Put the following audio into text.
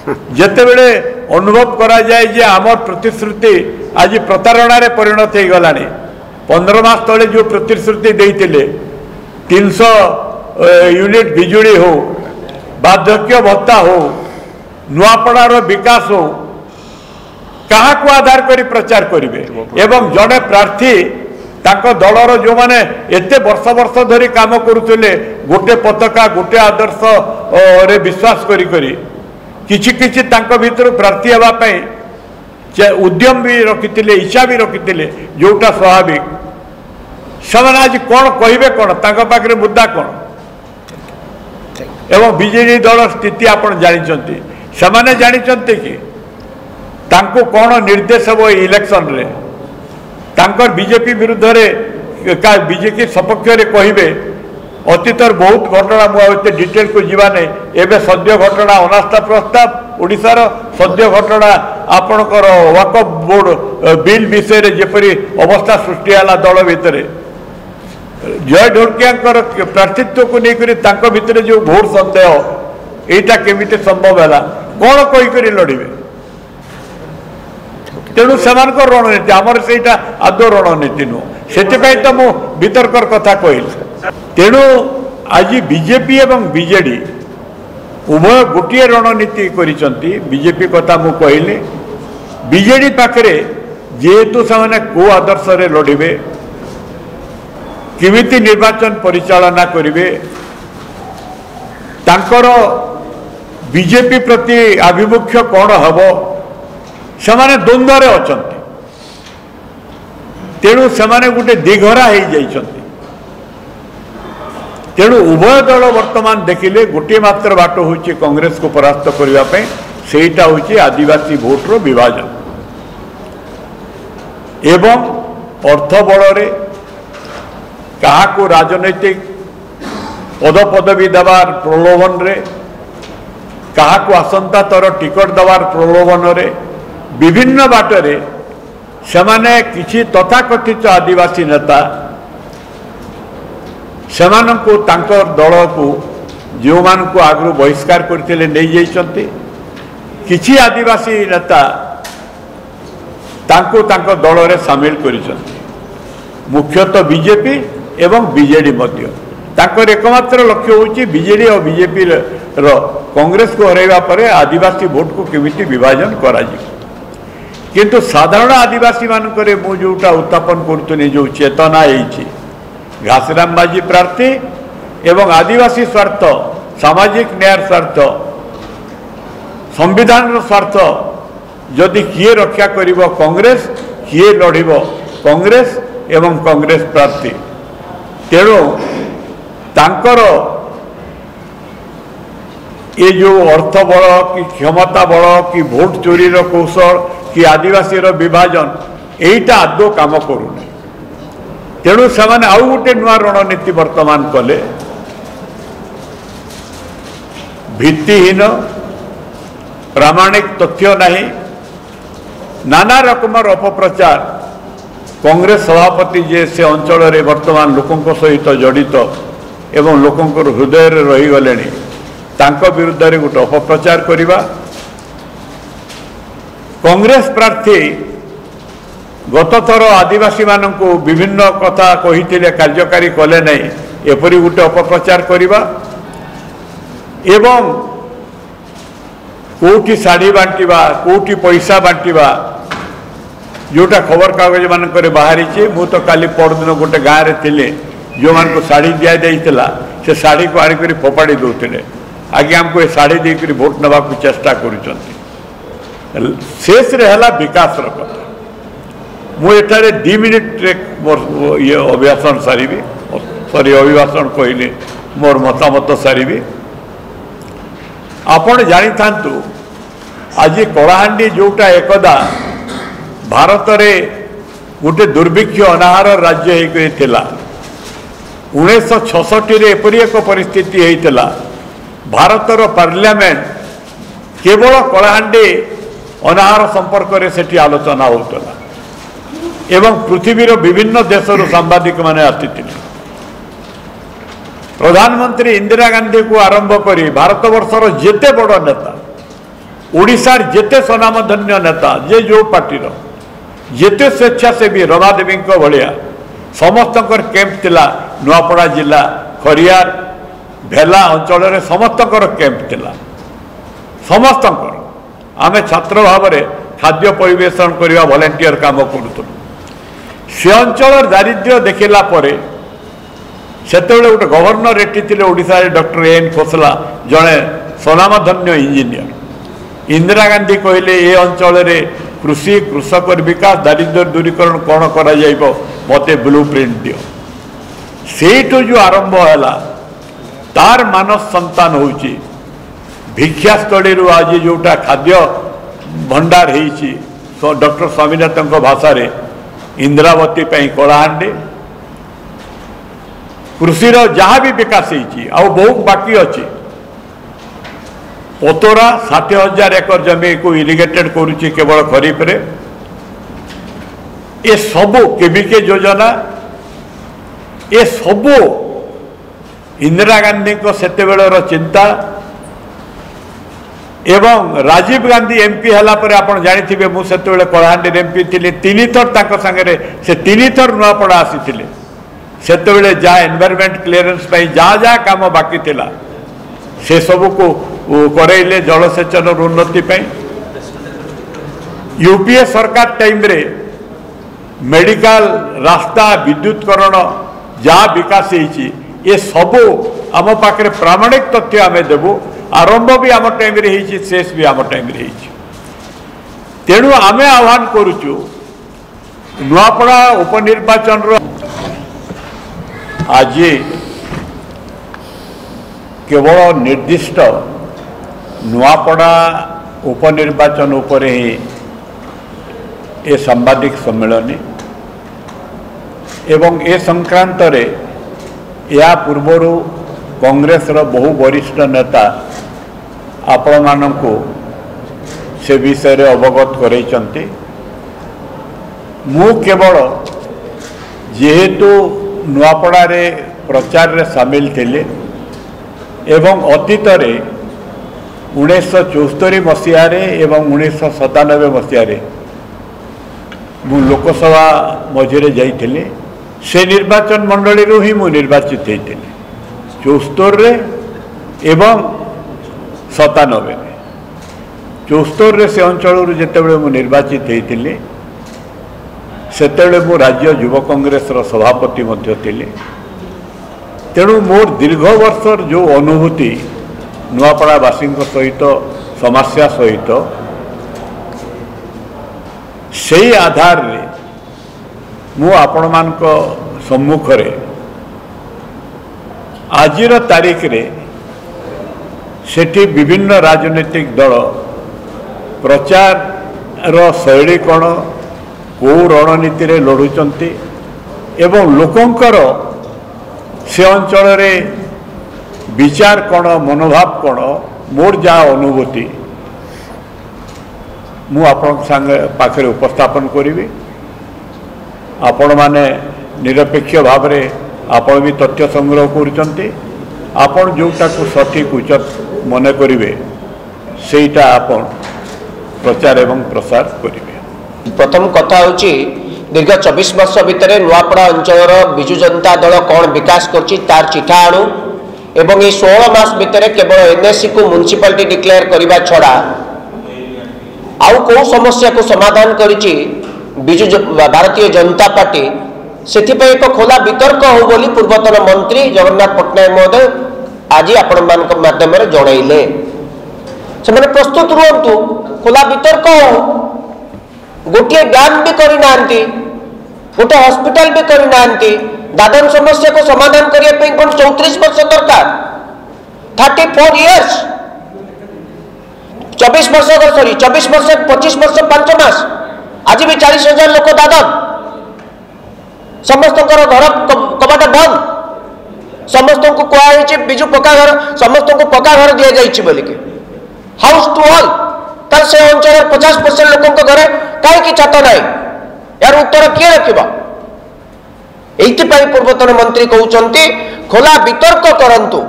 जितेबले अनुभव करा जाए जे आमर प्रतिश्रुति आज प्रतारणा परिणत हो गला 15 मास तले जो प्रतिश्रुति देते 300 यूनिट बिजुली हो बार्धक्य भत्ता हो नुआपड़ार विकास हो क्या आधार कर प्रचार करेंगे एवं जड़े प्रार्थी ताको दलर जो माने एते वर्ष वर्ष धरी काम करुले गोटे पताका गोटे आदर्श रे विश्वास करी करी किछि किछि तांको भीतर प्रार्थी हेबा पई उद्यम भी रखिथिले इच्छा भी रखिथिले जोटा स्वाभाविक ସେମାନେ आज कौन कहे कौन पाखे मुद्दा कौन एवं बीजेडी दल स्थिति आप जानते से जानते कि तांको कौन निर्देश हो इलेक्शन रे तांकर बीजेपी विरुद्ध रे बीजेपी सपक्ष रे कहिबे अतीतर बहुत घटना मुझे डिटेल को जीवा नहीं एवं सद्य घटना अनास्था प्रस्ताव ओडिशार सद्य घटना आपणकर वक्फ बोर्ड बिल विषय रे जेपरी अवस्था सृष्टि है दल भितर जय ढोलकिया प्रार्थित्व को लेकर भितर जो भोट सन्देह यहाँ केमी संभव है कौन कहीकि लड़े तेणु से रणनीति आमर से आदौ रणनीति नुह से तो मु वितर्कर कथा कहली तेणु आज बीजेपी एवं बीजेडी उभय गोटे रणनीति करिसंती बीजेपी कथा मु कहली बीजेडी पाखरे जेहेतु से को आदर्श रे लड़े किमिति निर्वाचन परिचालना करिवे तांकर बीजेपी प्रति आभिमुख्य कौन हम से द्वंद्व अच्छा तेणु से गोटे दिघरा हो जाइछंती तेणु उभय दल वर्तमान देखिले गोटे मात्र बाट हूँ कांग्रेस को परास्त करने सेटा हूँ आदिवासी भोटर विभाजन एवं अर्थ बल क्या राजनैतिक पदपदवी देवार प्रलोभन रे क्या आसंता तर टिकट देवार प्रलोभन रे विभिन्न बाटरे सेमाने किछि तथाकथित आदिवासी नेता सेमानंको तांकर दल को जो मान को आगु बहिष्कार करते नहीं जाइछंती किछि आदिवासी नेता तांको तांको दल रे शामिल करिछंती मुख्यतः बीजेपी एवं बीजेडी मध्य तांकर एकमात्र लक्ष्य होची बीजेडी और बीजेपी रो कांग्रेस को हरैवा परे आदिवासी भोट को केमिति विभाजन करा जी किंतु साधारण आदिवासी मानकरे मु जोटा उत्थापन करतुनी जो चेतना एछि घासीराम माझी प्रार्थी एवं आदिवासी स्वार्थ सामाजिक न्याय स्वार्थ संविधान स्वार्थ जदि किए रक्षा करिवो कांग्रेस किए लड़िबो कांग्रेस एवं कांग्रेस प्रार्थी तेणु तांकर ये जो अर्थ बल कि क्षमता बल कि भोट चोरी कौशल कि आदिवासी विभाजन यहीटा आदौ काम करूना तेणु से आउ गोटे नुआ रणनीति वर्तमान कले भित्तिहीन प्रामाणिक तथ्य नहीं नाना रकमर अपप्रचार कांग्रेस सभापति जे से अंचल रे वर्तमान लोकों सहित जड़ित एवं लोकों हृदय रही गले तांको विरुद्ध रे गोटे अपप्रचार करिबा कांग्रेस प्रार्थी गत थर आदिवासी मानू विभिन्न कथा कही कार्यकारी कले नहीं एपरी गोटे अपप्रचार करिबा एवं कोठी साड़ी बांटिबा कोठी पैसा बांटिबा जोटा खबर कागज मानक बाहरी मु तो काली परदिन गोटे गाँव में थे जो मान को शाढ़ी दि जाइला से शाढ़ी को आनिक फोपाड़ी दौले आगे आमको ये शाढ़ी देकर भोट नवा चेष्टा करेष विकास कथा मुझे 2 मिनिट ये अभिभाषण सारी सॉरी अभिभाषण कहली मोर मतामत सारी आपण जानी था आज कलाहांडी जोटा एकदा भारत रे गोटे दुर्भिक्ष अनाहार राज्य होता 1966 एपरी एक परिस्थिति होता भारतर पार्लियामेंट केवल कलाहांडी अनाहार संपर्क में सेठी आलोचना होता एवं पृथ्वीर विभिन्न देशर सांबादिक माने आसीथिले प्रधानमंत्री इंदिरा गांधी को आरंभ करी भारत वर्षर जेते बड़ नेता ओडिशार जेते स्वनामधन्य नेता जे जो पार्टीर जेते स्वेच्छासेवी रमादेवी भाया समस्त कैंप थिला नुआपड़ा जिला खरियार भेला अंचल समस्त कैंप थिला समस्त आमे छात्र भाव में खाद्य परिवेशन करने वॉलंटियर काम करूँ से अंचल दारिद्र्य देखला से गोटे governor at the Odisha doctor N Khosla जड़े स्वनामधन्य इंजीनियर इंदिरा गांधी कहले ए अंचल कृषि कृषक विकास दारिद्र्य दूरीकरण कौन करा मते ब्लू प्रिंट दियो सेठू जो आरंभ है तार मानस संतान होची भिक्षास्थली आज जोटा खाद्य भंडार होती डॉक्टर स्वामीनाथन भाषा रे इंदिरावती कलाहांडी कृषिर जहाँ भी विकास होती बहुत बाकी अच्छी पतोरा 60,000 एकर जमी को इरिगेटेड करुच्ची केवल खरीफ रे ये सबू केबीके योजना ये सबू इंदिरा गांधी को सेतेबेलर चिंता एवं राजीव गांधी एमपी हला परे आपण जानिथिबे मु सेतेबेले कलाहांडी एमपी थिले 3 थर ताको संगे से 3 थर नुआपड़ा आसीथिले सेतेबेले जा एनवायरनमेंट क्लियरेंस पई जा काम बाकी थिला से सबू को करैले जलसेचन उन्नति यूपीए सरकार टाइम रे मेडिकल रास्ता विद्युतकरण जहाँ विकास होती ये सबू आम पाखे प्रामाणिक तथ्य आम देवु आरंभ भी आम टाइम रे होती शेष भी आम टाइम रे होती तेणु आम आह्वान करुचु नुआपड़ा उपनिर्वाचन आज केवल निर्दिष्ट नुआपड़ा उपनिर्वाचन उपरे ही ए सांबादिक सम्मेलन एवं ए संक्रांत रे या पूर्वर कांग्रेस रो बहु वरिष्ठ नेता आपण मानकु से विषय रे अवगत करैचंती मु केवल जेहेतु नुआपड़ा रे प्रचार रे शामिल थिले एवं अतीत रे 1974 मसीह एवं 1997 मसीह मु लोकसभा मझे जाइए से निर्वाचन मंडली ही मु निर्वाचित होती 74 एवं 97 74 से अंचल जितेबले मु निर्वाचित होती सेतेबले मु राज्य युव कांग्रेस सभापति थिले तेणु मोर दीर्घ वर्षर जो अनुभूति नुआपड़ावासी सहित समस्या सहित से आधार रे मु आपण मान सम्मुख रे आजिर तारीख रे सेठी विभिन्न राजनीतिक दल प्रचार शैली कौन कौ रणनीति रे लड़ुचंती एवं लोकंकर से अंचल रे विचार कौन मनोभाव कौन मोर जा अनुभूति मु आपण संगे पाखे उपस्थापन करी आपण माने निरपेक्ष भाव रे आपण भी तथ्य संग्रह करुचंती आपण जोटा को सठिक उचित मन करिवे सेटा आपण प्रचार एवं प्रसार करिवे। प्रथम कथा होची दीर्घ 24 वर्ष भितर नुआपड़ा अंचल विजु जनता दल कौन विकास करछि तार चिठा आणु एवं ये 16 मास भितर केवल एनएससी को म्युनिसिपालिटी डिक्लेयर करने छड़ा आउ कौ समस्या को समाधान करिछि बिजु भारतीय जनता पार्टी से एक खोला वितर्क हो बोली पूर्वतन मंत्री जगन्नाथ पट्टनायक महोदय आज आपण माध्यम जनइले से प्रस्तुत रुहतु खोला वितर्क हो गोटे डैम भी करना गोटे हॉस्पिटल भी करना दादन समस्या को समाधान करने 34 वर्ष दरकार 34 इयर्स 24 वर्ष सॉरी 24 वर्ष 25 वर्ष 5 मास आज भी 40,000 लोक दादन समस्त घर कबाट बंद समस्त को कहुई बिजु पक्का घर समस्त को पक्का घर दि जाइए बोलिके हाउस टू ऑल तर से अंचल 50% लोक घरे कहीं छात ना यार उत्तर किए रखा ये पूर्वतन मंत्री कहते खोला वितर्क करंतु